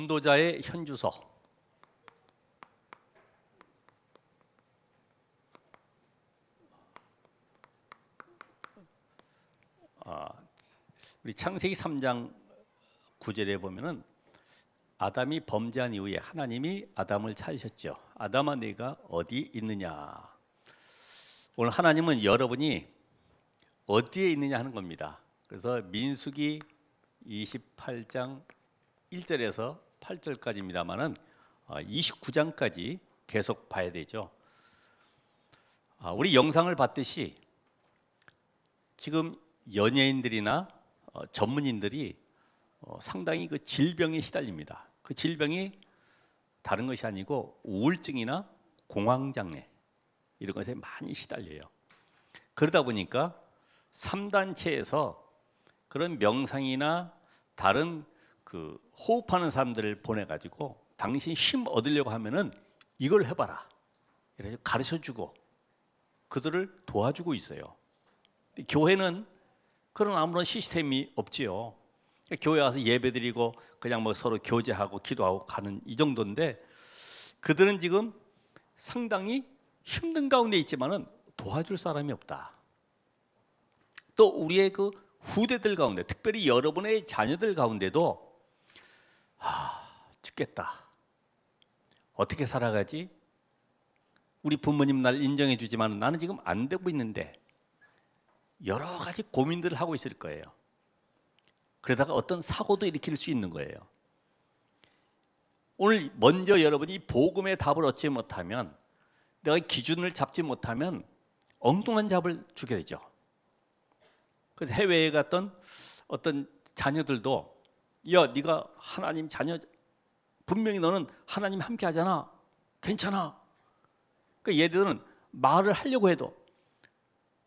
전도자의 현주소. 우리 창세기 3장 9절에 보면은 아담이 범죄한 이후에 하나님이 아담을 찾으셨죠. 아담아 네가 어디 있느냐. 오늘 하나님은 여러분이 어디에 있느냐 하는 겁니다. 그래서 민수기 28장 1절에서 8절까지입니다만은 29장까지 계속 봐야 되죠. 우리 영상을 봤듯이 지금 연예인들이나 전문인들이 상당히 그 질병에 시달립니다. 그 질병이 다른 것이 아니고 우울증이나 공황장애 이런 것에 많이 시달려요. 그러다 보니까 3단체에서 그런 명상이나 다른 그 호흡하는 사람들을 보내가지고 당신 힘 얻으려고 하면은 이걸 해봐라 이렇게 가르쳐주고 그들을 도와주고 있어요. 교회는 그런 아무런 시스템이 없지요. 교회 와서 예배드리고 그냥 뭐 서로 교제하고 기도하고 가는 이 정도인데 그들은 지금 상당히 힘든 가운데 있지만은 도와줄 사람이 없다. 또 우리의 그 후대들 가운데 특별히 여러분의 자녀들 가운데도 죽겠다. 어떻게 살아가지? 우리 부모님 날 인정해 주지만 나는 지금 안 되고 있는데 여러 가지 고민들을 하고 있을 거예요. 그러다가 어떤 사고도 일으킬 수 있는 거예요. 오늘 먼저 여러분이 복음의 답을 얻지 못하면 내가 기준을 잡지 못하면 엉뚱한 답을 주게 되죠. 그래서 해외에 갔던 어떤 자녀들도 야 네가 하나님 자녀 분명히 너는 하나님 함께 하잖아. 괜찮아. 그러니까 얘들은 말을 하려고 해도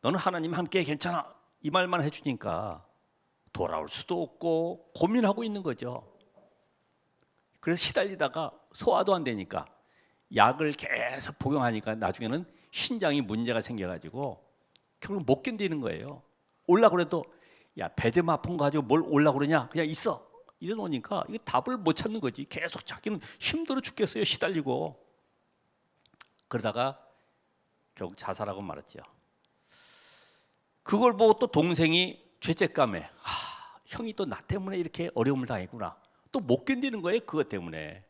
너는 하나님 함께 괜찮아 이 말만 해주니까 돌아올 수도 없고 고민하고 있는 거죠. 그래서 시달리다가 소화도 안 되니까 약을 계속 복용하니까 나중에는 신장이 문제가 생겨가지고 결국 못 견디는 거예요. 올라 그래도 야 배 좀 아픈 거 가지고 뭘 올라 그러냐 그냥 있어 이래 놓으니까 이게 답을 못 찾는 거지. 계속 자기는 힘들어 죽겠어요. 시달리고 그러다가 결국 자살하고 말았죠. 그걸 보고 또 동생이 죄책감에 형이 또 나 때문에 이렇게 어려움을 당했구나. 또 못 견디는 거예요. 그것 때문에.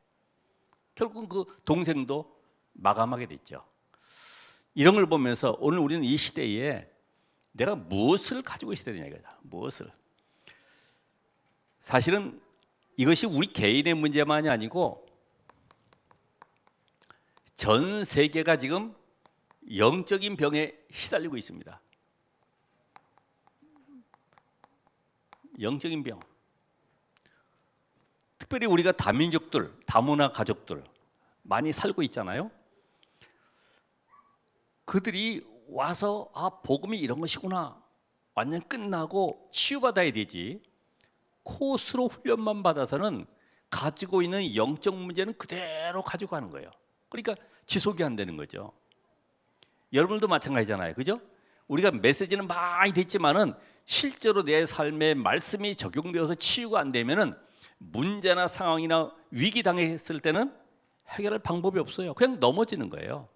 결국은 그 동생도 마감하게 됐죠. 이런 걸 보면서 오늘 우리는 이 시대에 내가 무엇을 가지고 있어야 되냐 이거다. 무엇을. 사실은 이것이 우리 개인의 문제만이 아니고 전 세계가 지금 영적인 병에 시달리고 있습니다. 영적인 병. 특별히 우리가 다민족들, 다문화 가족들 많이 살고 있잖아요. 그들이 와서 복음이 이런 것이구나. 완전 끝나고 치유받아야 되지. 코스로 훈련만 받아서는 가지고 있는 영적 문제는 그대로 가지고 가는 거예요. 그러니까 지속이 안 되는 거죠. 여러분도 마찬가지잖아요. 그죠? 우리가 메시지는 많이 듣지만은 실제로 내 삶에 말씀이 적용되어서 치유가 안 되면은 문제나 상황이나 위기 당했을 때는 해결할 방법이 없어요. 그냥 넘어지는 거예요.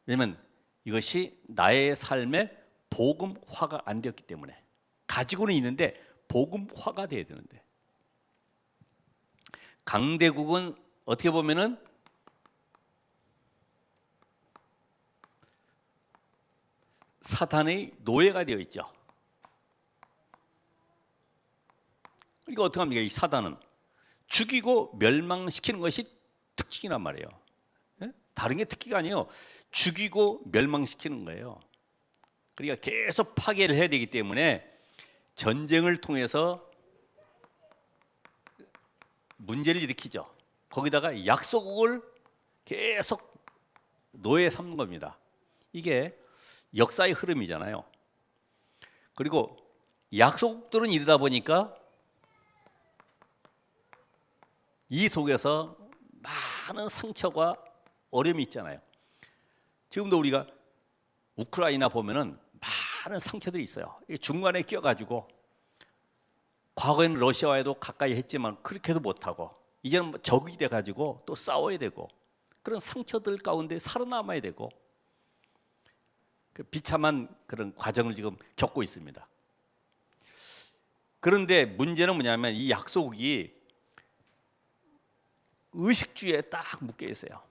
왜냐면 이것이 나의 삶에 복음화가 안 되었기 때문에 가지고는 있는데 복음화가 돼야 되는데 강대국은 어떻게 보면은 사탄의 노예가 되어 있죠. 이거 어떻게 합니까? 이 사단은 죽이고 멸망시키는 것이 특징이란 말이에요. 예? 다른 게 특기가 아니에요. 죽이고 멸망시키는 거예요. 그러니까 계속 파괴를 해야 되기 때문에 전쟁을 통해서 문제를 일으키죠. 거기다가 약소국을 계속 노예 삼는 겁니다. 이게 역사의 흐름이잖아요. 그리고 약소국들은 이러다 보니까 이 속에서 많은 상처가 어려움이 있잖아요. 지금도 우리가 우크라이나 보면은 많은 상처들이 있어요. 중간에 껴가지고 과거에는 러시아와도 가까이 했지만 그렇게도 못하고 이제는 뭐 적이 돼가지고 또 싸워야 되고 그런 상처들 가운데 살아남아야 되고 그 비참한 그런 과정을 지금 겪고 있습니다. 그런데 문제는 뭐냐면 이 약속이 의식주의에 딱 묶여 있어요.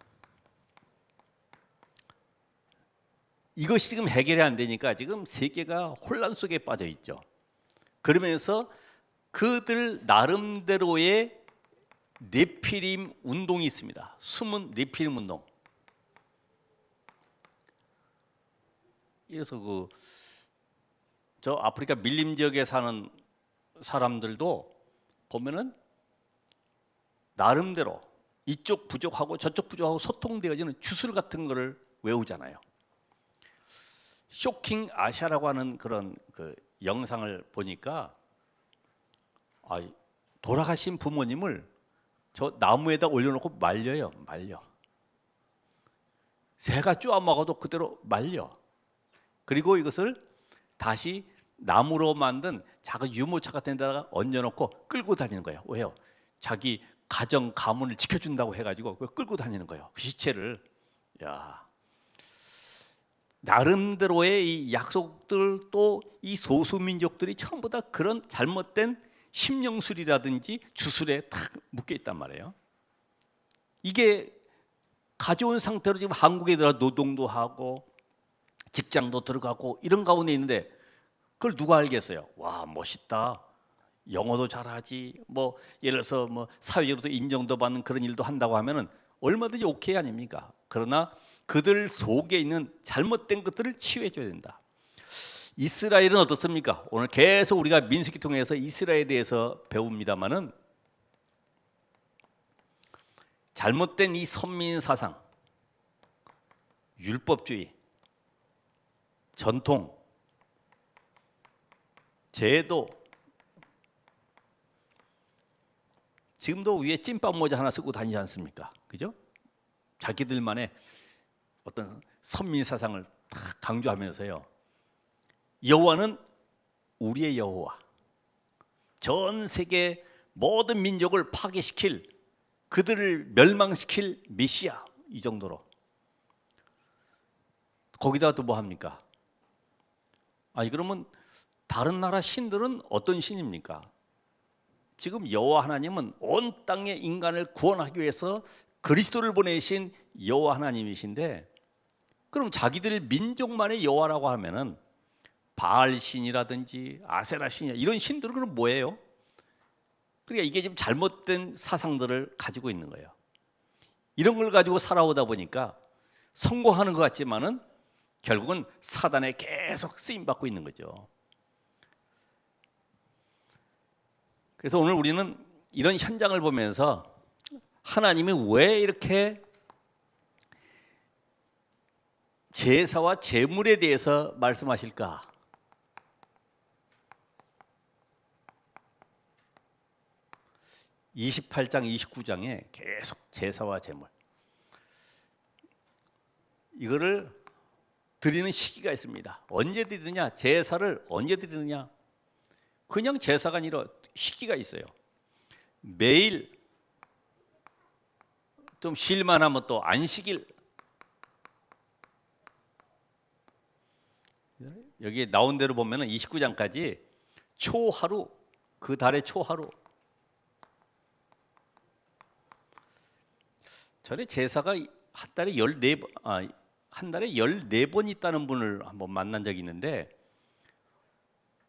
이것이 지금 해결이 안 되니까 지금 세계가 혼란 속에 빠져 있죠. 그러면서 그들 나름대로의 네피림 운동이 있습니다. 숨은 네피림 운동. 그래서 저 아프리카 밀림 지역에 사는 사람들도 보면은 나름대로 이쪽 부족하고 저쪽 부족하고 소통되어지는 주술 같은 거를 외우잖아요. 쇼킹 아시아라고 하는 그런 그 영상을 보니까 돌아가신 부모님을 저 나무에다 올려놓고 말려요. 말려. 새가 쪼아먹어도 그대로 말려. 그리고 이것을 다시 나무로 만든 작은 유모차 같은 데다가 얹어놓고 끌고 다니는 거예요. 왜요? 자기 가정 가문을 지켜준다고 해가지고 그걸 끌고 다니는 거예요. 그 시체를. 야, 나름대로의 이 약속들 또 이 소수민족들이 전부 다 그런 잘못된 심령술이라든지 주술에 딱 묶여 있단 말이에요. 이게 가져온 상태로 지금 한국에 들어 노동도 하고 직장도 들어가고 이런 가운데 있는데 그걸 누가 알겠어요? 와, 멋있다. 영어도 잘하지. 뭐 예를 들어서 뭐 사회적으로도 인정도 받는 그런 일도 한다고 하면은 얼마든지 오케이 아닙니까? 그러나 그들 속에 있는 잘못된 것들을 치유해 줘야 된다. 이스라엘은 어떻습니까? 오늘 계속 우리가 민수기 통해서 이스라엘에 대해서 배웁니다마는 잘못된 이 선민 사상, 율법주의, 전통, 제도, 지금도 위에 찐빵 모자 하나 쓰고 다니지 않습니까? 그죠? 자기들만의 어떤 선민 사상을 다 강조하면서요. 여호와는 우리의 여호와, 전 세계 모든 민족을 파괴시킬, 그들을 멸망시킬 메시아, 이 정도로. 거기다가 또 뭐 합니까? 그러면 다른 나라 신들은 어떤 신입니까? 지금 여호와 하나님은 온 땅의 인간을 구원하기 위해서 그리스도를 보내신 여호와 하나님이신데, 그럼 자기들 민족만의 여호와라고 하면은 바알 신이라든지 아세라 신이 이런 신들은 그럼 뭐예요? 그러니까 이게 지금 잘못된 사상들을 가지고 있는 거예요. 이런 걸 가지고 살아오다 보니까 성공하는 것 같지만은 결국은 사단에 계속 쓰임 받고 있는 거죠. 그래서 오늘 우리는 이런 현장을 보면서 하나님이 왜 이렇게 제사와 제물에 대해서 말씀하실까? (28장) (29장에) 계속 제사와 제물, 이거를 드리는 시기가 있습니다. 언제 드리느냐? 제사를 언제 드리느냐? 그냥 제사가 아니라 시기가 있어요. 매일 좀 쉴만하면 또 안식일, 여기 나온 대로 보면은 29장까지 초하루, 그 달의 초하루. 전에 제사가 한 달에 14번, 한 달에 14번 있다는 분을 한번 만난 적이 있는데,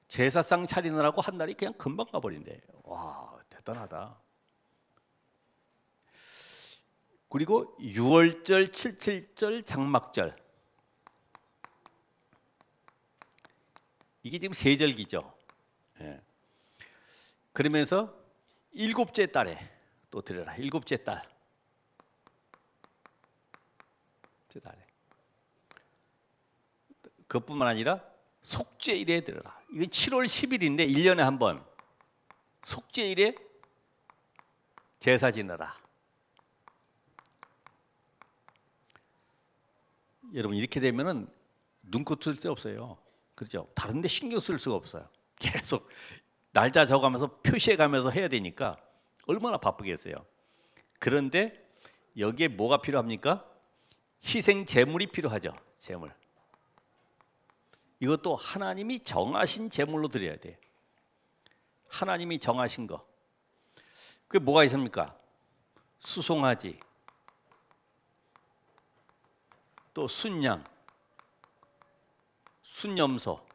제사상 차리느라고 한 달이 그냥 금방 가버린대. 와, 대단하다. 그리고 6월절, 77절, 장막절, 이게 지금 세절기죠. 예. 그러면서 일곱째 달에 또 드려라. 일곱째 달. 그것뿐만 아니라 속죄일에 드려라. 이건 7월 10일인데 1년에 한 번 속죄일에 제사 지내라. 여러분, 이렇게 되면은 눈코 뜰 데 없어요. 그렇죠? 다른 데 신경 쓸 수가 없어요. 계속 날짜 적어가면서 표시해가면서 해야 되니까 얼마나 바쁘겠어요. 그런데 여기에 뭐가 필요합니까? 희생 제물이 필요하죠. 제물. 이것도 하나님이 정하신 제물로 드려야 돼. 하나님이 정하신 거. 그게 뭐가 있습니까? 수송아지, 또 순양, 순염소,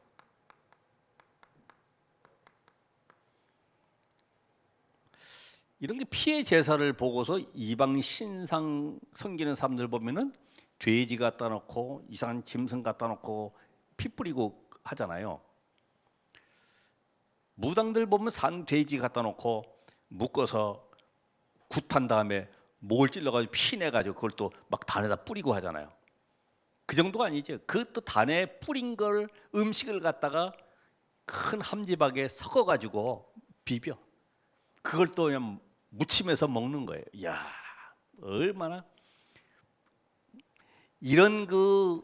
이런 게 피해 제사를 보고서 이방 신상 섬기는 사람들 보면은 돼지 갖다 놓고 이상한 짐승 갖다 놓고 피 뿌리고 하잖아요. 무당들 보면 산 돼지 갖다 놓고 묶어서 굿한 다음에 목을 찔러가지고 피 내가지고 그걸 또 막 단에다 뿌리고 하잖아요. 그 정도가 아니죠. 그것도 단에 뿌린 걸 음식을 갖다가 큰 함지박에 섞어가지고 비벼. 그걸 또 그냥 무침해서 먹는 거예요. 이야, 얼마나 이런 그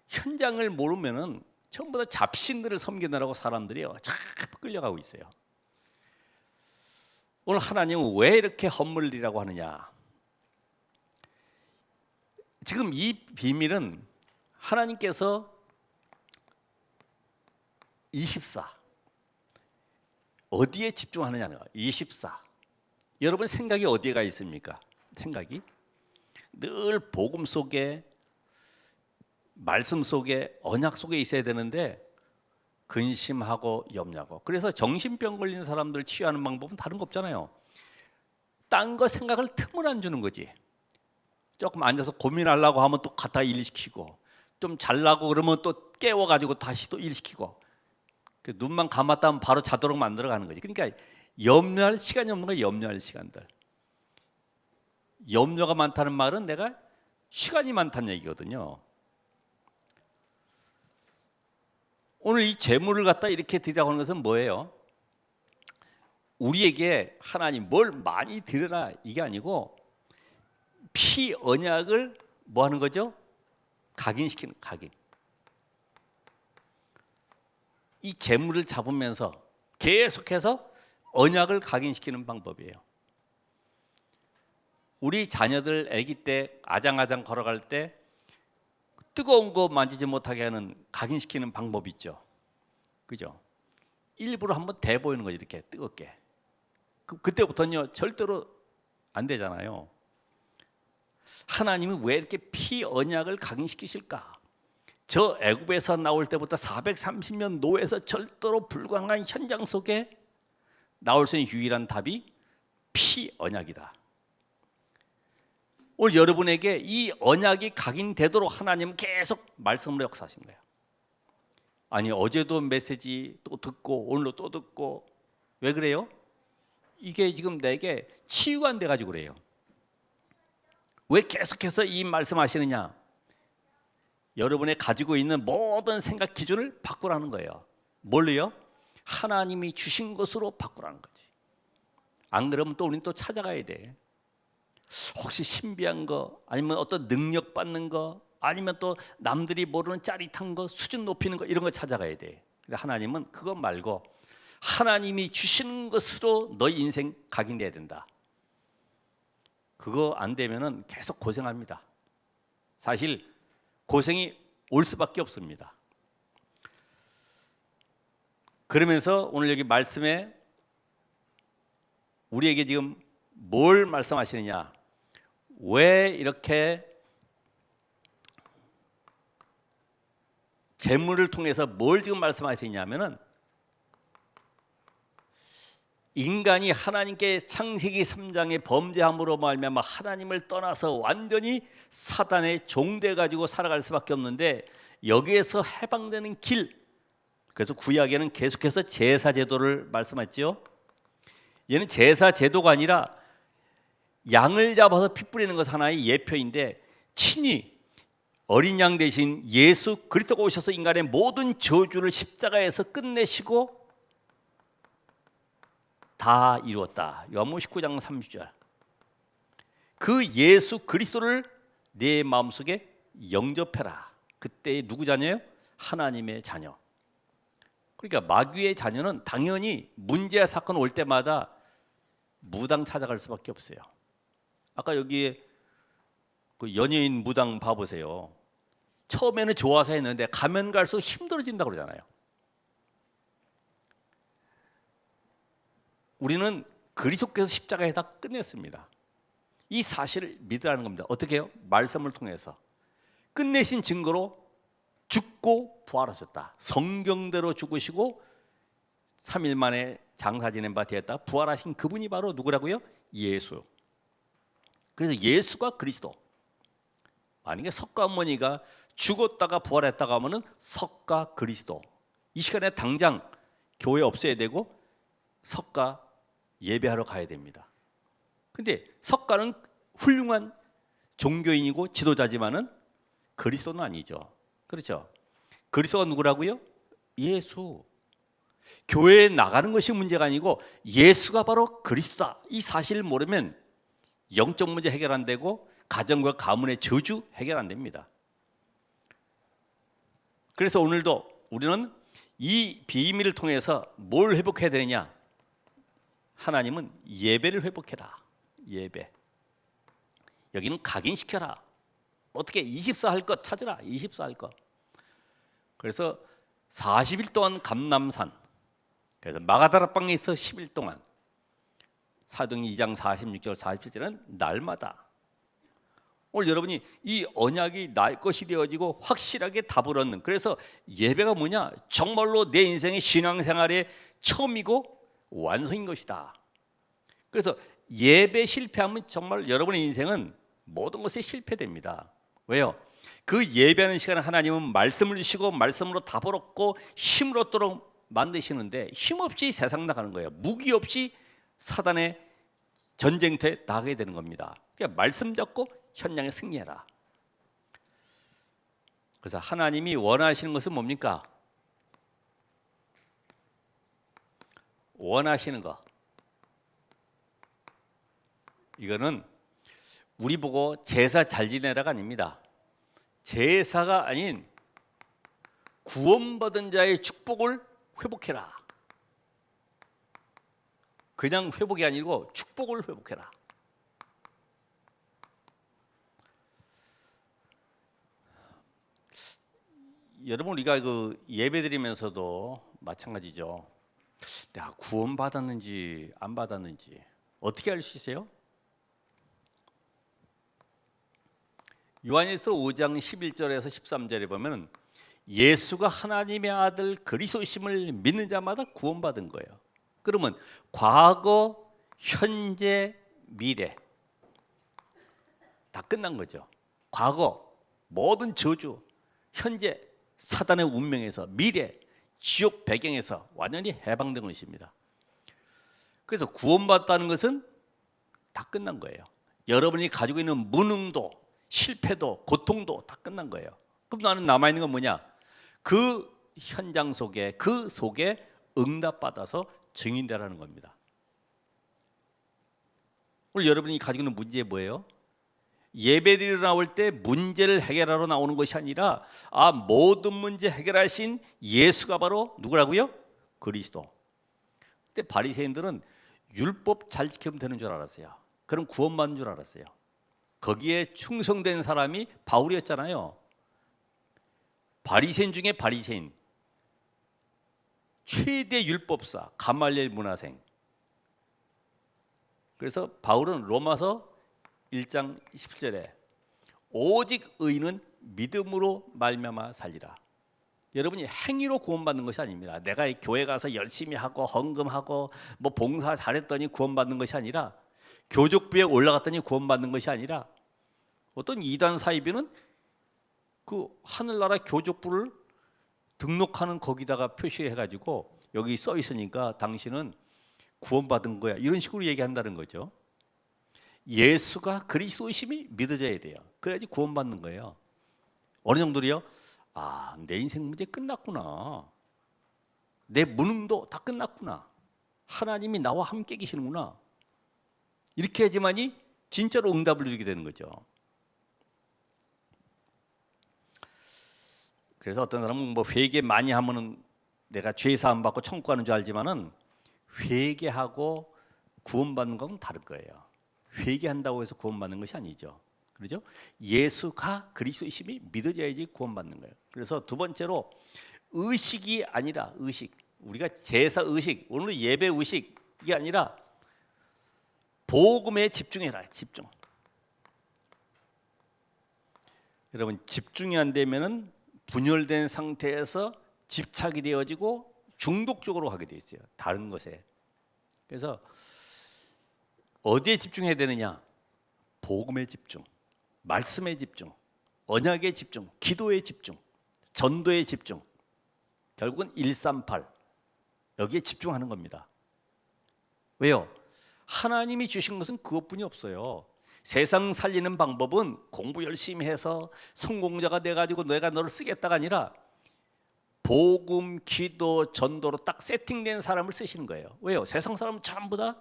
현장을 모르면은 전부 다 잡신들을 섬기느라고 사람들이요 자꾸 끌려가고 있어요. 오늘 하나님은 왜 이렇게 헌물이라고 하느냐? 지금 이 비밀은 하나님께서 24 어디에 집중하느냐는 거예요. 24 여러분 생각이 어디에 가 있습니까? 생각이 늘 복음 속에 말씀 속에 언약 속에 있어야 되는데 근심하고 염려하고. 그래서 정신병 걸린 사람들 치유하는 방법은 다른 거 없잖아요. 딴 거 생각을 틈을 안 주는 거지. 조금 앉아서 고민하려고 하면 또 갖다 일시키고, 좀 잘라고 그러면 또 깨워가지고 다시 또 일시키고, 눈만 감았다 하면 바로 자도록 만들어가는 거지. 그러니까 염려할 시간이 없는 거예요. 염려할 시간들. 염려가 많다는 말은 내가 시간이 많다는 얘기거든요. 오늘 이 재물을 갖다 이렇게 드리라고 하는 것은 뭐예요? 우리에게 하나님 뭘 많이 드려라 이게 아니고 피 언약을 뭐 하는 거죠? 각인시키는 각인. 이 재물을 잡으면서 계속해서 언약을 각인시키는 방법이에요. 우리 자녀들 아기 때 아장아장 걸어갈 때 뜨거운 거 만지지 못하게 하는 각인시키는 방법이 있죠. 그죠? 일부러 한번 대보이는 거죠. 이렇게 뜨겁게. 그때부터는요 절대로 안 되잖아요. 하나님이 왜 이렇게 피 언약을 각인시키실까? 저 애굽에서 나올 때부터 430년 노예에서 절대로 불가능한 현장 속에 나올 수 있는 유일한 답이 피 언약이다. 오늘 여러분에게 이 언약이 각인되도록 하나님은 계속 말씀으로 역사하시는 거예요. 아니 어제도 메시지 또 듣고 오늘도 또 듣고 왜 그래요? 이게 지금 내게 치유가 안 돼가지고 그래요. 왜 계속해서 이 말씀하시느냐? 여러분의 가지고 있는 모든 생각 기준을 바꾸라는 거예요. 뭘로요? 하나님이 주신 것으로 바꾸라는 거지. 안 그러면 또 우리는 또 찾아가야 돼. 혹시 신비한 거 아니면 어떤 능력 받는 거 아니면 또 남들이 모르는 짜릿한 거 수준 높이는 거 이런 거 찾아가야 돼. 근데 하나님은 그거 말고 하나님이 주시는 것으로 너희 인생 각인돼야 된다. 그거 안 되면은 계속 고생합니다. 사실 고생이 올 수밖에 없습니다. 그러면서 오늘 여기 말씀에 우리에게 지금 뭘 말씀하시느냐? 왜 이렇게 재물을 통해서 뭘 지금 말씀하시냐면은 인간이 하나님께 창세기 3장의 범죄함으로 말미암아 하나님을 떠나서 완전히 사단의 종돼 가지고 살아갈 수밖에 없는데 여기에서 해방되는 길. 그래서 구약에는 계속해서 제사 제도를 말씀했죠. 얘는 제사 제도가 아니라 양을 잡아서 피 뿌리는 것 하나의 예표인데 친히 어린 양 대신 예수 그리스도가 오셔서 인간의 모든 저주를 십자가에서 끝내시고 다 이루었다. 요한복음 19장 30절. 그 예수 그리스도를 내 마음속에 영접해라. 그때 누구 자녀예요? 하나님의 자녀. 그러니까 마귀의 자녀는 당연히 문제와 사건 올 때마다 무당 찾아갈 수밖에 없어요. 아까 여기에 그 연예인 무당 봐보세요. 처음에는 좋아서 했는데 가면 갈수록 힘들어진다고 그러잖아요. 우리는 그리스도께서 십자가에다 끝냈습니다. 이 사실을 믿으라는 겁니다. 어떻게 해요? 말씀을 통해서 끝내신 증거로 죽고 부활하셨다. 성경대로 죽으시고 3일 만에 장사 지낸 바 되었다. 부활하신 그분이 바로 누구라고요? 예수. 그래서 예수가 그리스도. 만약에 석가 어머니가 죽었다가 부활했다가 하면은 석가 그리스도. 이 시간에 당장 교회 없애야 되고 석가 예배하러 가야 됩니다. 근데 석가는 훌륭한 종교인이고 지도자지만은 그리스도는 아니죠. 그렇죠? 그리스도가 누구라고요? 예수. 교회에 나가는 것이 문제가 아니고 예수가 바로 그리스도다. 이 사실을 모르면 영적 문제 해결 안 되고 가정과 가문의 저주 해결 안 됩니다. 그래서 오늘도 우리는 이 비밀을 통해서 뭘 회복해야 되느냐? 하나님은 예배를 회복해라. 예배. 여기는 각인시켜라. 어떻게 24 할 것 찾으라. 24 할 것. 그래서 40일 동안 감람산. 그래서 마가다라 방에서 10일 동안. 사도행전 2장 46절 47절은 날마다. 오늘 여러분이 이 언약이 나의 것이 되어지고 확실하게 답을 얻는. 그래서 예배가 뭐냐? 정말로 내 인생의 신앙생활의 처음이고 완성인 것이다. 그래서 예배 실패하면 정말 여러분의 인생은 모든 것에 실패됩니다. 왜요? 그 예배하는 시간에 하나님은 말씀을 주시고 말씀으로 답을 얻고 힘을 얻도록 만드시는데 힘없이 세상 나가는 거예요. 무기 없이 사단의 전쟁터에 나가게 되는 겁니다. 그러니까 말씀 잡고 현장에 승리해라. 그래서 하나님이 원하시는 것은 뭡니까? 원하시는 거. 이거는 우리 보고 제사 잘 지내라가 아닙니다. 제사가 아닌 구원받은 자의 축복을 회복해라. 그냥 회복이 아니고 축복을 회복해라. 여러분 우리가 그 예배드리면서도 마찬가지죠. 내가 구원받았는지 안 받았는지 어떻게 알 수 있어요? 요한일서 5장 11절에서 13절에 보면 예수가 하나님의 아들 그리스도심을 믿는 자마다 구원받은 거예요. 그러면 과거, 현재, 미래 다 끝난 거죠. 과거 모든 저주, 현재 사단의 운명에서, 미래 지옥 배경에서 완전히 해방된 것입니다. 그래서 구원받았다는 것은 다 끝난 거예요. 여러분이 가지고 있는 무능도 실패도 고통도 다 끝난 거예요. 그럼 나는 남아있는 건 뭐냐? 그 현장 속에 그 속에 응답받아서 증인되라는 겁니다. 오늘 여러분이 가지고 있는 문제 뭐예요? 예배드리러 나올 때 문제를 해결하러 나오는 것이 아니라 모든 문제 해결하신 예수가 바로 누구라고요? 그리스도. 근데 바리새인들은 율법 잘 지키면 되는 줄 알았어요. 그럼 구원받는 줄 알았어요. 거기에 충성된 사람이 바울이었잖아요. 바리새인 중에 바리새인, 최대 율법사 가말리엘 문화생. 그래서 바울은 로마서 1장 17절에 오직 의인은 믿음으로 말미암아 살리라. 여러분이 행위로 구원받는 것이 아닙니다. 내가 교회 가서 열심히 하고 헌금하고 뭐 봉사 잘했더니 구원받는 것이 아니라, 교족부에 올라갔더니 구원받는 것이 아니라, 어떤 이단 사이비는 그 하늘나라 교족부를 등록하는 거기다가 표시해가지고 여기 써 있으니까 당신은 구원받은 거야, 이런 식으로 얘기한다는 거죠. 예수가 그리스도이심이 믿어져야 돼요. 그래야지 구원받는 거예요. 어느 정도로요? 내 인생 문제 끝났구나. 내 무능도 다 끝났구나. 하나님이 나와 함께 계시는구나. 이렇게 해야지만이 진짜로 응답을 누리게 되는 거죠. 그래서 어떤 사람은 뭐 회개 많이 하면은 내가 죄 사함 받고 천국 가는 줄 알지만은 회개하고 구원받는 건 다를 거예요. 회개한다고 해서 구원받는 것이 아니죠. 그렇죠? 예수가 그리스도이심이 믿어져야지 구원받는 거예요. 그래서 두 번째로 의식이 아니라 의식. 우리가 제사 의식, 오늘 예배 의식이 아니라 복음에 집중해라. 집중. 여러분 집중이 안 되면은 분열된 상태에서 집착이 되어지고 중독적으로 가게 돼 있어요. 다른 것에. 그래서 어디에 집중해야 되느냐? 복음에 집중, 말씀에 집중, 언약에 집중, 기도에 집중, 전도에 집중. 결국은 138 여기에 집중하는 겁니다. 왜요? 하나님이 주신 것은 그것뿐이 없어요. 세상 살리는 방법은 공부 열심히 해서 성공자가 돼가지고 내가 너를 쓰겠다가 아니라 복음, 기도, 전도로 딱 세팅된 사람을 쓰시는 거예요. 왜요? 세상 사람은 전부 다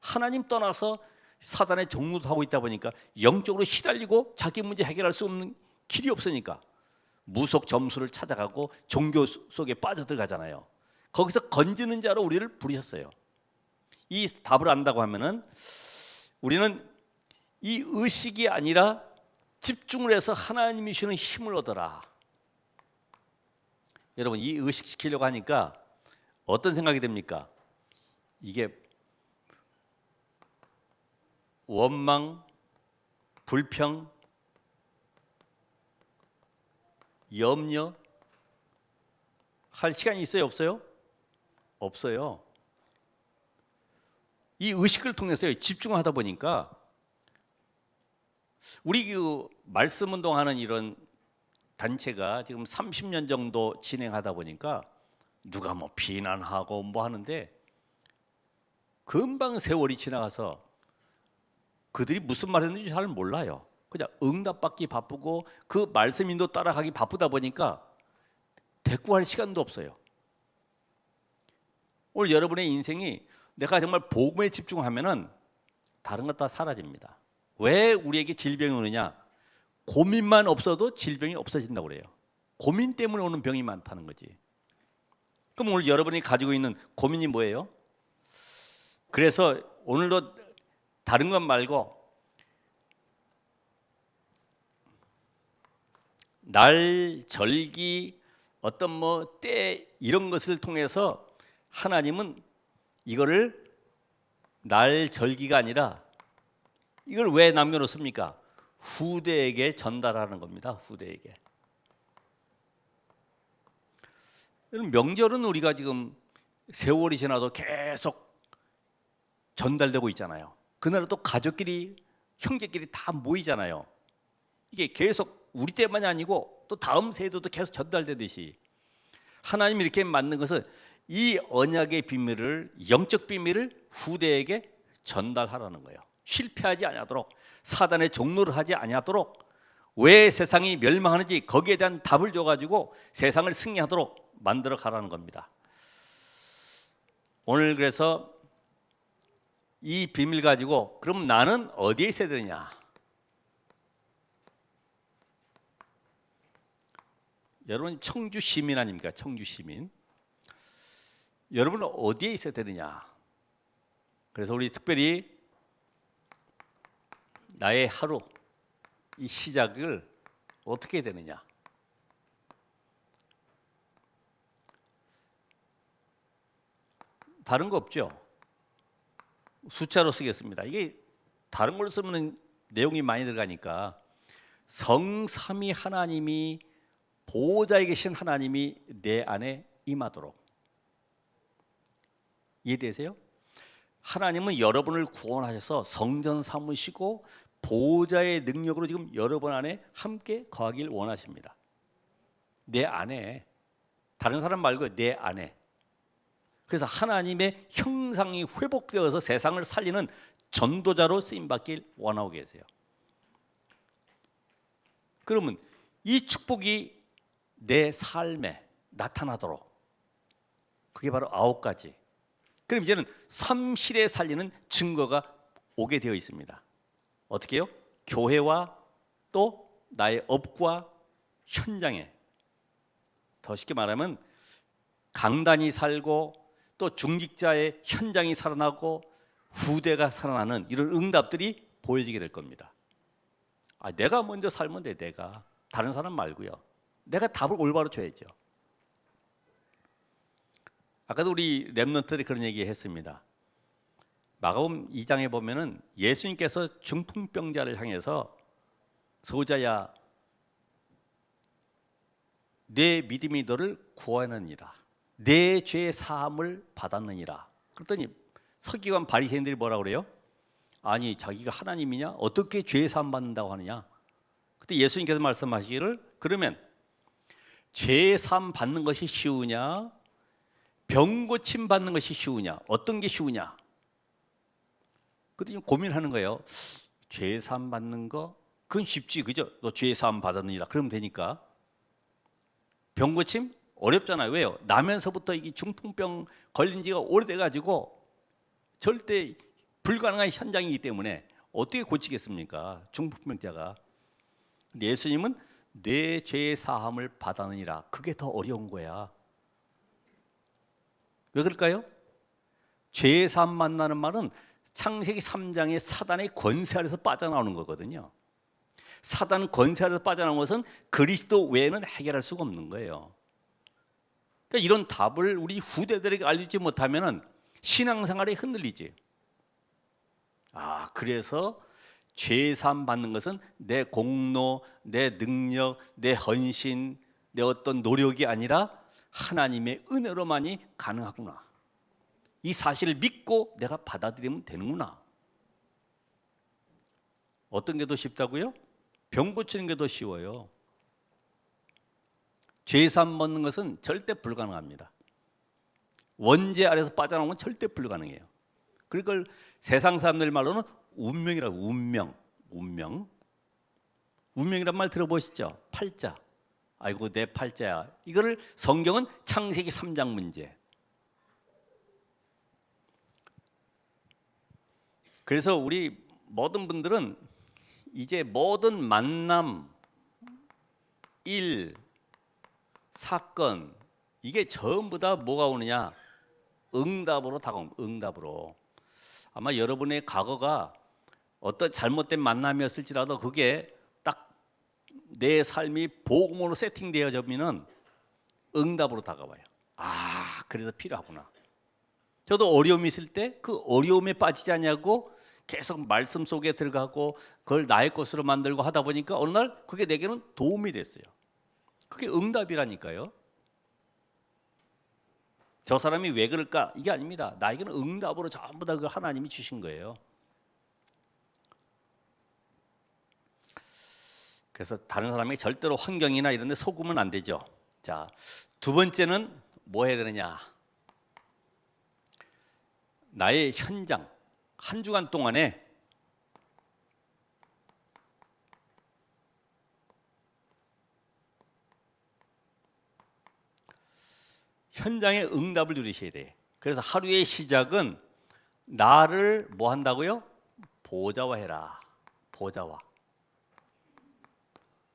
하나님 떠나서 사단의 종로도 하고 있다 보니까 영적으로 시달리고 자기 문제 해결할 수 없는 길이 없으니까 무속 점수를 찾아가고 종교 속에 빠져들어가잖아요. 거기서 건지는 자로 우리를 부르셨어요. 이 답을 안다고 하면은 우리는 이 의식이 아니라 집중을 해서 하나님이 주시는 힘을 얻어라. 여러분 이 의식 시키려고 하니까 어떤 생각이 듭니까? 이게 원망, 불평, 염려 할 시간이 있어요? 없어요? 없어요. 이 의식을 통해서 집중하다 보니까 우리 그 말씀 운동하는 이런 단체가 지금 30년 정도 진행하다 보니까 누가 뭐 비난하고 뭐 하는데 금방 세월이 지나가서 그들이 무슨 말 했는지 잘 몰라요. 그냥 응답받기 바쁘고 그 말씀 인도 따라가기 바쁘다 보니까 대꾸할 시간도 없어요. 오늘 여러분의 인생이 내가 정말 복음에 집중하면은 다른 것 다 사라집니다. 왜 우리에게 질병이 오느냐? 고민만 없어도 질병이 없어진다고 그래요. 고민 때문에 오는 병이 많다는 거지. 그럼 오늘 여러분이 가지고 있는 고민이 뭐예요? 그래서 오늘도 다른 것 말고 날, 절기, 어떤 뭐 때 이런 것을 통해서 하나님은 이거를 날, 절기가 아니라 이걸 왜 남겨놓습니까? 후대에게 전달하는 겁니다. 후대에게. 명절은 우리가 지금 세월이 지나도 계속 전달되고 있잖아요. 그날은 또 가족끼리, 형제끼리 다 모이잖아요. 이게 계속 우리 때만이 아니고 또 다음 세대도 계속 전달되듯이 하나님이 이렇게 만든 것은 이 언약의 비밀을, 영적 비밀을 후대에게 전달하라는 거예요. 실패하지 아니하도록, 사단의 종로를 하지 아니하도록, 왜 세상이 멸망하는지 거기에 대한 답을 줘가지고 세상을 승리하도록 만들어 가라는 겁니다. 오늘 그래서 이 비밀 가지고 그럼 나는 어디에 있어야 되느냐? 여러분 청주 시민 아닙니까? 청주 시민. 여러분은 어디에 있어야 되느냐? 그래서 우리 특별히 나의 하루 이 시작을 어떻게 해야 되느냐? 다른 거 없죠? 숫자로 쓰겠습니다. 이게 다른 걸 쓰면 내용이 많이 들어가니까 성삼위 하나님이 보호자에 계신 하나님이 내 안에 임하도록. 이해되세요? 하나님은 여러분을 구원하셔서 성전 삼으시고 보호자의 능력으로 지금 여러분 안에 함께 거하길 원하십니다. 내 안에, 다른 사람 말고 내 안에. 그래서 하나님의 형상이 회복되어서 세상을 살리는 전도자로 쓰임받길 원하고 계세요. 그러면 이 축복이 내 삶에 나타나도록, 그게 바로 9가지. 그럼 이제는 삼실에 살리는 증거가 오게 되어 있습니다. 어떻게 해요? 교회와 또 나의 업과 현장에. 더 쉽게 말하면 강단이 살고 또 중직자의 현장이 살아나고 후대가 살아나는 이런 응답들이 보여지게 될 겁니다. 내가 먼저 살면 돼. 내가 다른 사람 말고요. 내가 답을 올바로 줘야죠. 아까도 우리 렘넌트들이 그런 얘기 했습니다. 마가복음 2장에 보면은 예수님께서 중풍병자를 향해서 소자야 내 믿음이 너를 구원하느니라 내 죄의 사함을 받았느니라. 그랬더니 서기관 바리새인들이 뭐라 그래요? 아니 자기가 하나님이냐? 어떻게 죄의 사함 받는다고 하느냐? 그때 예수님께서 말씀하시기를 그러면 죄의 사함 받는 것이 쉬우냐? 병 고침 받는 것이 쉬우냐? 어떤 게 쉬우냐? 그랬더니 고민하는 거예요. 죄의 사함 받는 거 그건 쉽지 그죠? 너 죄의 사함 받았느니라 그러면 되니까. 병 고침 어렵잖아요. 왜요? 나면서부터 이게 중풍병 걸린 지가 오래돼 가지고 절대 불가능한 현장이기 때문에 어떻게 고치겠습니까? 중풍병자가. 근데 예수님은 내 죄의 사함을 받았느니라. 그게 더 어려운 거야. 왜 그럴까요? 죄의 사함 만나는 말은 창세기 3장의 사단의 권세 아래서 빠져나오는 거거든요. 사단 권세 아래서 빠져나온 것은 그리스도 외에는 해결할 수가 없는 거예요. 그러니까 이런 답을 우리 후대들에게 알리지 못하면은 신앙생활에 흔들리지. 그래서 죄 사함 받는 것은 내 공로, 내 능력, 내 헌신, 내 어떤 노력이 아니라 하나님의 은혜로만이 가능하구나. 이 사실을 믿고 내가 받아들이면 되는구나. 어떤 게 더 쉽다고요? 병 고치는 게 더 쉬워요. 죄 사함 받는 것은 절대 불가능합니다. 원죄 아래서 빠져나오는 건 절대 불가능해요. 그걸 세상 사람들 말로는 운명이라고. 운명이란 말 들어보시죠? 팔자. 아이고 내 팔자야. 이거를 성경은 창세기 3장 문제. 그래서 우리 모든 분들은 이제 모든 만남, 일, 사건 이게 전부 다 뭐가 오느냐? 응답으로 다가옵니다. 응답으로. 아마 여러분의 과거가 어떤 잘못된 만남이었을지라도 그게 딱 내 삶이 복음으로 세팅되어지면 응답으로 다가와요. 그래서 필요하구나. 저도 어려움이 있을 때 그 어려움에 빠지지 않냐고 계속 말씀 속에 들어가고 그걸 나의 것으로 만들고 하다 보니까 어느 날 그게 내게는 도움이 됐어요. 그게 응답이라니까요. 저 사람이 왜 그럴까? 이게 아닙니다. 나에게는 응답으로 전부 다 그 하나님이 주신 거예요. 그래서 다른 사람에게 절대로 환경이나 이런 데 속으면 안 되죠. 자, 두 번째는 뭐 해야 되느냐? 나의 현장, 한 주간 동안에 현장의 응답을 누리셔야 돼. 그래서 하루의 시작은 나를 뭐 한다고요? 보좌화해라. 보좌화.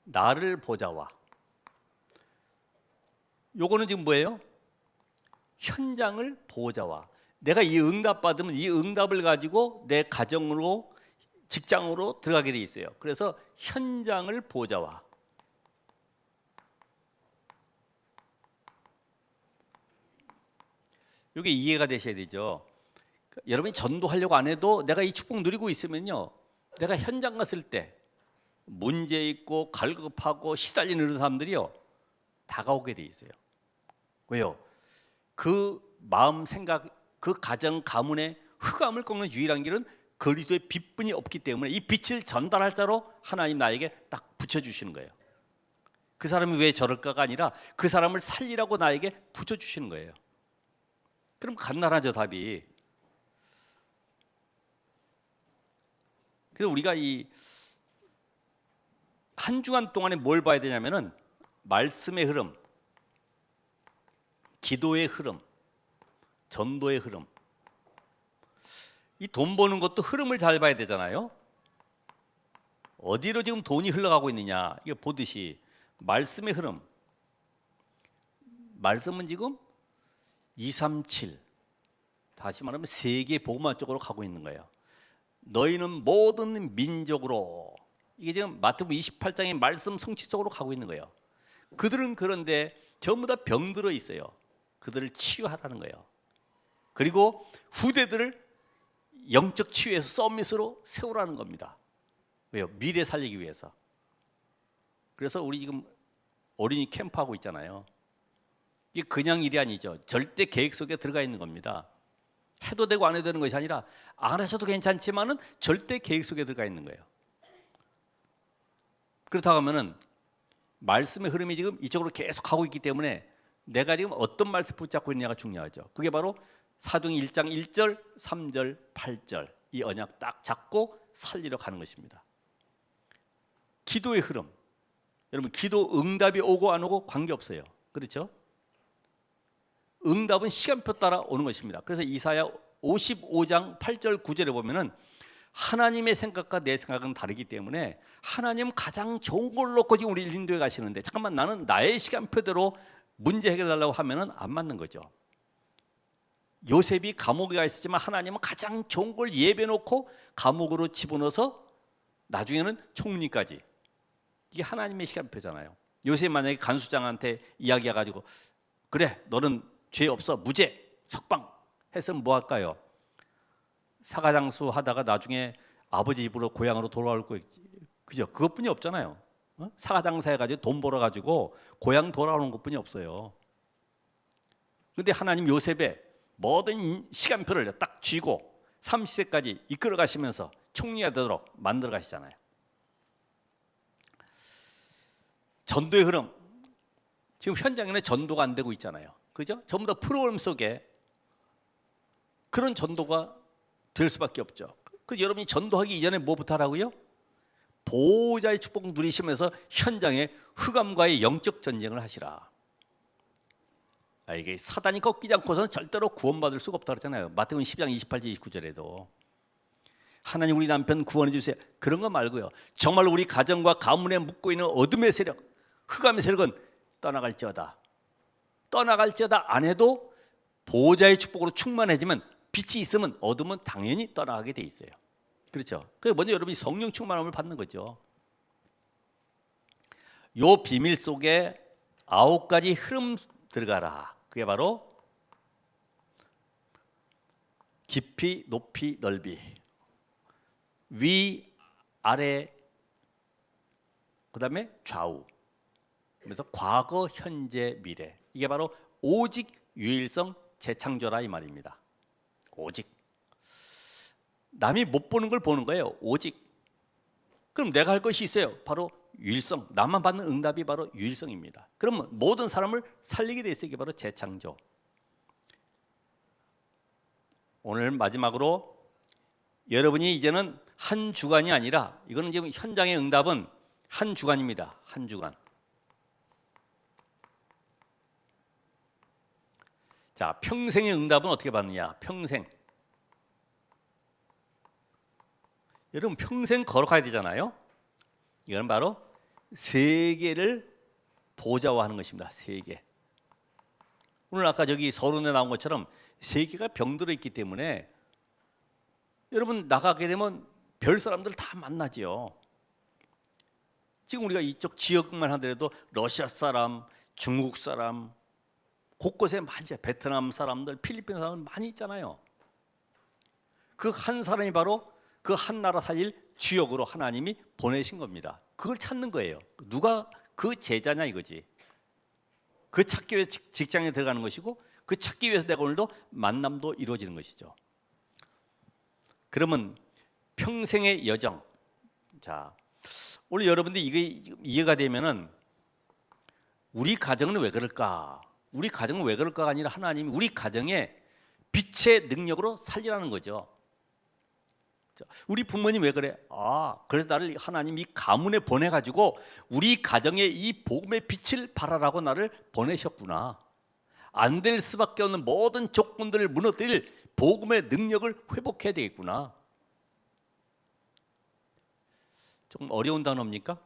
나를 보좌화. 요거는 지금 뭐예요? 현장을 보좌화. 내가 이 응답 받으면 이 응답을 가지고 내 가정으로 직장으로 들어가게 돼 있어요. 그래서 현장을 보좌화. 이게 이해가 되셔야 되죠. 여러분이 전도하려고 안 해도 내가 이 축복 누리고 있으면요, 내가 현장 갔을 때 문제 있고 갈급하고 시달리는 사람들이요 다가오게 돼 있어요. 왜요? 그 마음 생각, 그 가정 가문의 흑암을 꺾는 유일한 길은 그리스도의 빛분이 없기 때문에 이 빛을 전달할 자로 하나님 나에게 딱 붙여주시는 거예요. 그 사람이 왜 저럴까가 아니라 그 사람을 살리라고 나에게 붙여주시는 거예요. 그럼 간단하죠, 답이. 그래서 우리가 이 한 주간 동안에 뭘 봐야 되냐면은 말씀의 흐름, 기도의 흐름, 전도의 흐름. 이 돈 버는 것도 흐름을 잘 봐야 되잖아요. 어디로 지금 돈이 흘러가고 있느냐, 이게 보듯이 말씀의 흐름. 말씀은 지금 237, 다시 말하면 세계 복음화 쪽으로 가고 있는 거예요. 너희는 모든 민족으로, 이게 지금 마태복음 28장의 말씀 성취 쪽으로 가고 있는 거예요. 그들은 그런데 전부 다 병들어 있어요. 그들을 치유하라는 거예요. 그리고 후대들을 영적 치유에서 서밋으로 세우라는 겁니다. 왜요? 미래 살리기 위해서. 그래서 우리 지금 어린이 캠프하고 있잖아요. 이게 그냥 일이 아니죠. 절대 계획 속에 들어가 있는 겁니다. 해도 되고 안 해도 되는 것이 아니라 안 하셔도 괜찮지만은 절대 계획 속에 들어가 있는 거예요. 그렇다고 하면은 말씀의 흐름이 지금 이쪽으로 계속 가고 있기 때문에 내가 지금 어떤 말씀 붙잡고 있느냐가 중요하죠. 그게 바로 사도행 1장 1절, 3절, 8절 이 언약 딱 잡고 살리러 가는 것입니다. 기도의 흐름. 여러분, 기도 응답이 오고 안 오고 관계없어요. 그렇죠? 응답은 시간표 따라 오는 것입니다. 그래서 이사야 55장 8절 9절에 보면은 하나님의 생각과 내 생각은 다르기 때문에 하나님은 가장 좋은 걸 놓고 지금 우리 인도에 가시는데 잠깐만 나는 나의 시간표대로 문제 해결해달라고 하면은 안 맞는 거죠. 요셉이 감옥에 가 있었지만 하나님은 가장 좋은 걸 예배 놓고 감옥으로 집어넣어서 나중에는 총리까지. 이게 하나님의 시간표잖아요. 요셉 만약에 간수장한테 이야기해가지고 그래 너는 죄 없어 무죄 석방 했으면 뭐 할까요? 사가장수 하다가 나중에 아버지 집으로 고향으로 돌아올 거 그죠? 그것뿐이 없잖아요. 사가장사 해가지고 돈 벌어가지고 고향 돌아오는 것뿐이 없어요. 그런데 하나님 요셉의 모든 시간표를 딱 쥐고 30세까지 이끌어 가시면서 총리가 되도록 만들어 가시잖아요. 전도의 흐름, 지금 현장에는 전도가 안 되고 있잖아요. 그죠? 전부 다 프로그램 속에 그런 전도가 될 수밖에 없죠. 그래서 여러분이 전도하기 이전에 뭐부터 하라고요? 보호자의 축복 누리시면서 현장에 흑암과의 영적 전쟁을 하시라. 이게 사단이 꺾이지 않고서는 절대로 구원받을 수가 없다고 그러잖아요. 마태복음 10장 28절 29절에도 하나님 우리 남편 구원해 주세요. 그런 거 말고요. 정말 우리 가정과 가문에 묻고 있는 어둠의 세력, 흑암의 세력은 떠나갈지어다. 떠나갈지어다 안 해도 보호자의 축복으로 충만해지면 빛이 있으면 어둠은 당연히 떠나가게 돼 있어요. 그렇죠? 그래서 먼저 여러분이 성령 충만함을 받는 거죠. 요 비밀 속에 9가지 흐름 들어가라. 그게 바로 깊이, 높이, 넓이, 위, 아래, 그다음에 좌우. 그래서 과거, 현재, 미래. 이게 바로 오직 유일성 재창조라 이 말입니다. 오직. 남이 못 보는 걸 보는 거예요. 오직. 그럼 내가 할 것이 있어요. 바로 유일성. 나만 받는 응답이 바로 유일성입니다. 그러면 모든 사람을 살리게 돼 있어요. 이게 바로 재창조. 오늘 마지막으로 여러분이 이제는 한 주간이 아니라 이거는 지금 현장의 응답은 한 주간입니다. 한 주간. 자, 평생의 응답은 어떻게 받느냐? 평생. 여러분 평생 걸어가야 되잖아요. 이건 바로 세계를 보좌화하는 것입니다. 세계. 오늘 아까 저기 서론에 나온 것처럼 세계가 병들어 있기 때문에 여러분 나가게 되면 별 사람들 다 만나지요. 지금 우리가 이쪽 지역만 하더라도 러시아 사람, 중국 사람, 곳곳에 많이 베트남 사람들, 필리핀 사람들 많이 있잖아요. 그 한 사람이 바로 그 한 나라 살릴 주역으로 하나님이 보내신 겁니다. 그걸 찾는 거예요. 누가 그 제자냐 이거지. 그 찾기 위해 직장에 들어가는 것이고 그 찾기 위해서 내가 오늘도 만남도 이루어지는 것이죠. 그러면 평생의 여정. 자, 오늘 여러분들이 이게 이해가 되면은 우리 가정은 왜 그럴까? 우리 가정은 왜 그럴까가 아니라 하나님이 우리 가정에 빛의 능력으로 살리라는 거죠. 우리 부모님 왜 그래? 그래서 나를 하나님 이 가문에 보내가지고 우리 가정에 이 복음의 빛을 발하라고 나를 보내셨구나. 안 될 수밖에 없는 모든 조건들을 무너뜨릴 복음의 능력을 회복해야 되겠구나. 조금 어려운 단어입니까?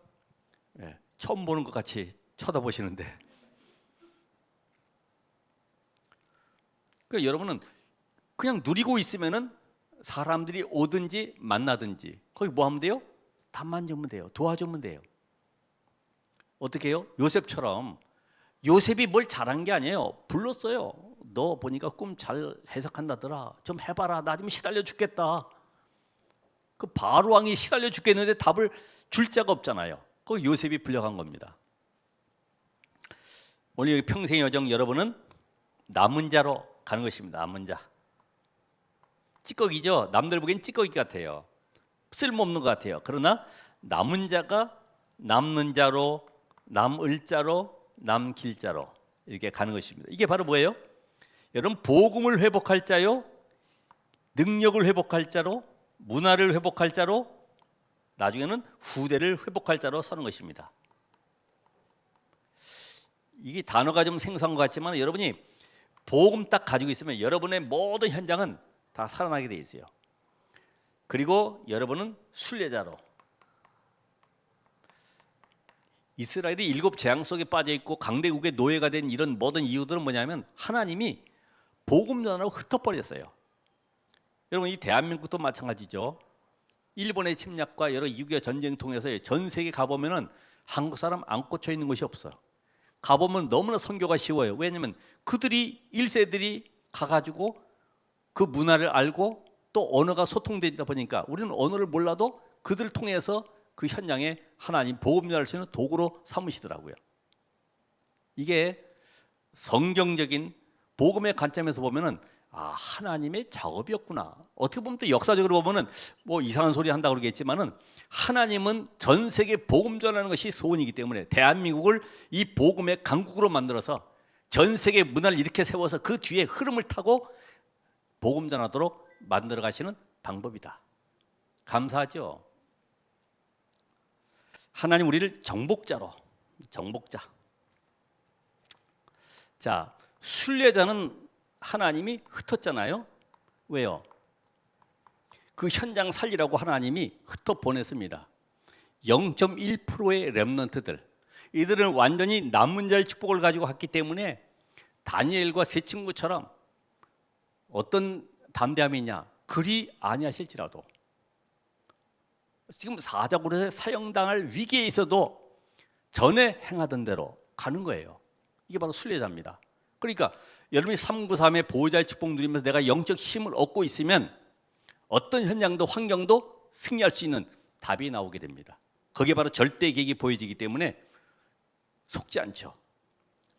네, 처음 보는 것 같이 쳐다보시는데 그러니까 여러분은 그냥 누리고 있으면은 사람들이 오든지 만나든지 거기 뭐 하면 돼요? 답만 주면 돼요. 도와주면 돼요. 어떻게 해요? 요셉처럼 요셉이 뭘 잘한 게 아니에요. 불렀어요. 너 보니까 꿈 잘 해석한다더라. 좀 해봐라. 나 좀 시달려 죽겠다. 그 바로 왕이 시달려 죽겠는데 답을 줄 자가 없잖아요. 거기 요셉이 불려간 겁니다. 오늘 평생의 여정 여러분은 남은 자로 가는 것입니다. 남은 자. 찌꺼기죠. 남들 보기엔 찌꺼기 같아요. 쓸모없는 것 같아요. 그러나 남은 자가 남는 자로, 남을 자로, 남길 자로 이렇게 가는 것입니다. 이게 바로 뭐예요? 여러분 복음을 회복할 자요, 능력을 회복할 자로, 문화를 회복할 자로, 나중에는 후대를 회복할 자로 서는 것입니다. 이게 단어가 좀 생소한 것 같지만 여러분이 복음 딱 가지고 있으면 여러분의 모든 현장은 다 살아나게 돼 있어요. 그리고 여러분은 순례자로. 이스라엘이 7 재앙 속에 빠져 있고 강대국의 노예가 된 이런 모든 이유들은 뭐냐면 하나님이 복음 전하고 흩어버렸어요. 여러분 이 대한민국도 마찬가지죠. 일본의 침략과 여러 6.25 전쟁 통해서 전 세계 가보면은 한국 사람 안 꽂혀 있는 곳이 없어요. 가보면 너무나 선교가 쉬워요. 왜냐하면 그들이 1세들이 가가지고 그 문화를 알고 또 언어가 소통되다 보니까 우리는 언어를 몰라도 그들을 통해서 그 현장에 하나님 복음 전할 수 있는 도구로 삼으시더라고요. 이게 성경적인 복음의 관점에서 보면은 하나님의 작업이었구나. 어떻게 보면 또 역사적으로 보면은 뭐 이상한 소리 한다 그러겠지만은 하나님은 전 세계 복음 전하는 것이 소원이기 때문에 대한민국을 이 복음의 강국으로 만들어서 전 세계 문화를 이렇게 세워서 그 뒤에 흐름을 타고 복음 전하도록 만들어 가시는 방법이다. 감사하죠. 하나님 우리를 정복자로, 정복자. 자, 순례자는 하나님이 흩었잖아요. 왜요? 그 현장 살리라고 하나님이 흩어 보냈습니다. 0.1%의 렘넌트들. 이들은 완전히 남은 자의 축복을 가지고 갔기 때문에 다니엘과 세 친구처럼 어떤 담대함이 있냐? 그리 아니하실지라도 지금 사자굴에 사형당할 위기에 있어도 전에 행하던 대로 가는 거예요. 이게 바로 순례자입니다. 그러니까 여러분이 393의 보호자의 축복 누리면서 내가 영적 힘을 얻고 있으면 어떤 현장도 환경도 승리할 수 있는 답이 나오게 됩니다. 거기에 바로 절대 계획이 보여지기 때문에 속지 않죠.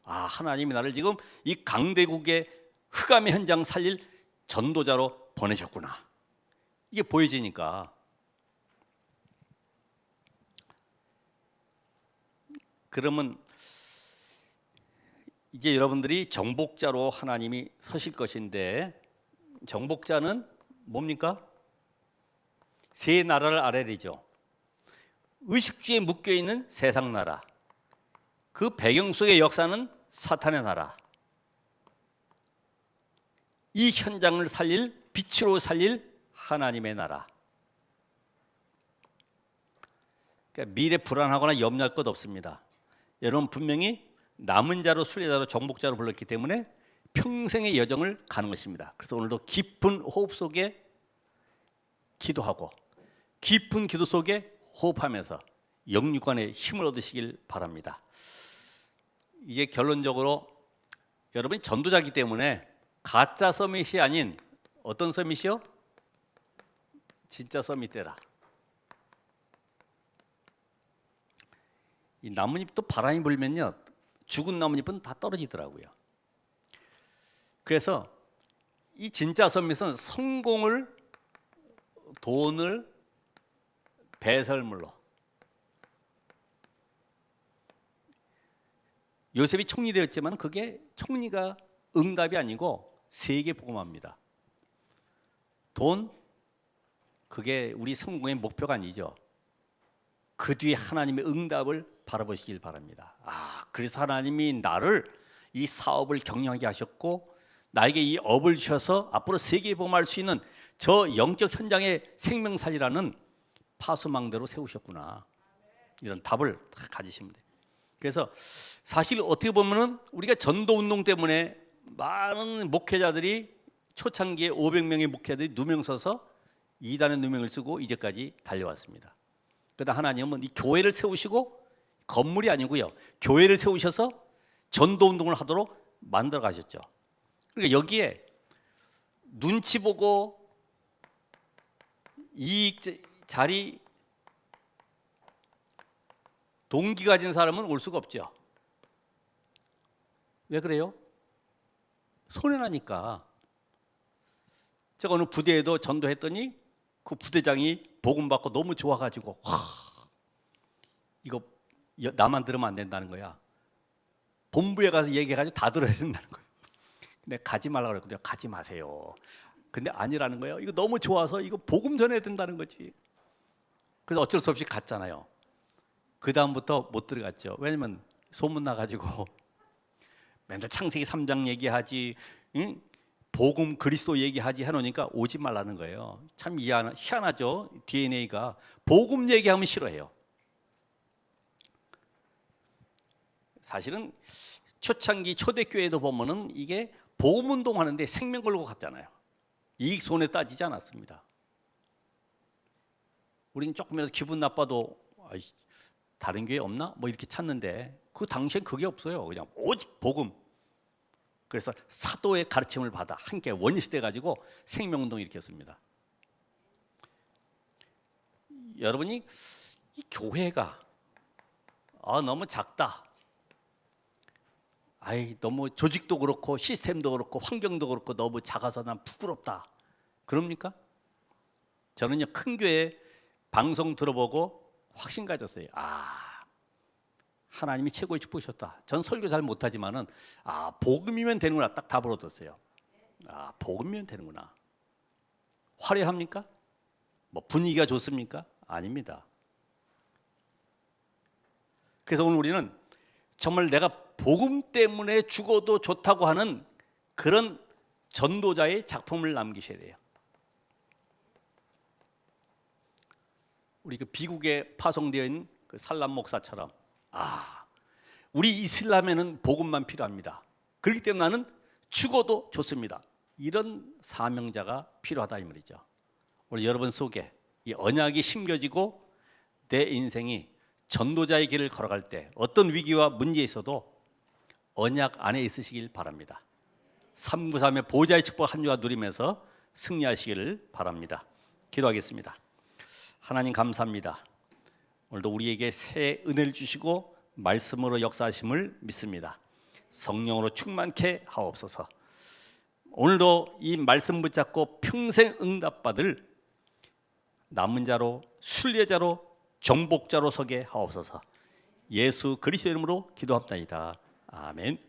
하나님이 나를 지금 이 강대국의 흑암의 현장 살릴 전도자로 보내셨구나. 이게 보여지니까 그러면 이제 여러분들이 정복자로 하나님이 서실 것인데 정복자는 뭡니까? 세 나라를 알아야 되죠. 의식주의에 묶여있는 세상 나라, 그 배경 속의 역사는 사탄의 나라, 이 현장을 살릴 빛으로 살릴 하나님의 나라. 그러니까 미래 불안하거나 염려할 것 없습니다. 여러분 분명히 남은 자로 순례자로 정복자로 불렀기 때문에 평생의 여정을 가는 것입니다. 그래서 오늘도 깊은 호흡 속에 기도하고 깊은 기도 속에 호흡하면서 영육간의 힘을 얻으시길 바랍니다. 이제 결론적으로 여러분이 전도자이기 때문에 가짜 서밋이 아닌 어떤 서밋이요? 진짜 서밋 되라. 이 나뭇잎도 바람이 불면요 죽은 나뭇잎은 다 떨어지더라고요. 그래서 이 진짜 서밋은 성공을 돈을 배설물로. 요셉이 총리 되었지만 그게 총리가 응답이 아니고 세계 복음화입니다. 돈 그게 우리 성공의 목표가 아니죠. 그 뒤에 하나님의 응답을 바라보시길 바랍니다. 그래서 하나님이 나를 이 사업을 경영하게 하셨고 나에게 이 업을 주셔서 앞으로 세계 복음화할 수 있는 저 영적 현장의 생명살이라는 파수망대로 세우셨구나. 이런 답을 다 가지시면 돼요. 그래서 사실 어떻게 보면은 우리가 전도 운동 때문에 많은 목회자들이 초창기에 500명의 목회자들이 누명 서서 이단의 누명을 쓰고 이제까지 달려왔습니다. 그러다 하나님은 이 교회를 세우시고 건물이 아니고요, 교회를 세우셔서 전도 운동을 하도록 만들어 가셨죠. 그러니까 여기에 눈치 보고 이익 자리 동기 가진 사람은 올 수가 없죠. 왜 그래요? 손해나니까. 제가 어느 부대에도 전도했더니 그 부대장이 복음 받고 너무 좋아가지고 이거 나만 들으면 안 된다는 거야. 본부에 가서 얘기해가지고 다 들어야 된다는 거예요. 근데 가지 말라고 그랬거든요. 가지 마세요. 근데 아니라는 거예요. 이거 너무 좋아서 이거 복음 전해야 된다는 거지. 그래서 어쩔 수 없이 갔잖아요. 그 다음부터 못 들어갔죠. 왜냐면 소문 나가지고 맨날 창세기 3장 얘기하지, 응? 복음 그리스도 얘기하지 해놓으니까 오지 말라는 거예요. 참 희한하죠. DNA가 복음 얘기하면 싫어해요. 사실은 초창기 초대교회도 보면은 이게 복음 운동하는데 생명 걸고 갔잖아요. 이익 손해 따지지 않았습니다. 우리는 조금이라도 기분 나빠도 다른 교회 없나? 뭐 이렇게 찾는데 그 당시엔 그게 없어요. 그냥 오직 복음. 그래서 사도의 가르침을 받아 함께 원시돼 가지고 생명운동 일으켰습니다. 여러분이 이 교회가 너무 작다. 너무 조직도 그렇고 시스템도 그렇고 환경도 그렇고 너무 작아서 난 부끄럽다. 그럽니까? 저는요, 큰 교회 방송 들어보고 확신 가졌어요. 하나님이 최고의 축복이셨다. 전 설교 잘 못하지만은 복음이면 되는구나. 딱 답을 얻었어요. 복음이면 되는구나. 화려합니까? 뭐 분위기가 좋습니까? 아닙니다. 그래서 오늘 우리는 정말 내가 복음 때문에 죽어도 좋다고 하는 그런 전도자의 작품을 남기셔야 돼요. 우리 그 비국에 파송되어 있는 그 살람 목사처럼 우리 이슬람에는 복음만 필요합니다. 그렇기 때문에 나는 죽어도 좋습니다. 이런 사명자가 필요하다 이 말이죠. 오늘 여러분 속에 이 언약이 심겨지고 내 인생이 전도자의 길을 걸어갈 때 어떤 위기와 문제에 있어도 언약 안에 있으시길 바랍니다. 393의 보좌의 축복 한 주가 누리면서 승리하시기를 바랍니다. 기도하겠습니다. 하나님 감사합니다. 오늘도 우리에게 새 은혜를 주시고 말씀으로 역사하심을 믿습니다. 성령으로 충만케 하옵소서. 오늘도 이 말씀 붙잡고 평생 응답받을 남은 자로 순례자로 정복자로 서게 하옵소서. 예수 그리스도 이름으로 기도합나이다. 아멘.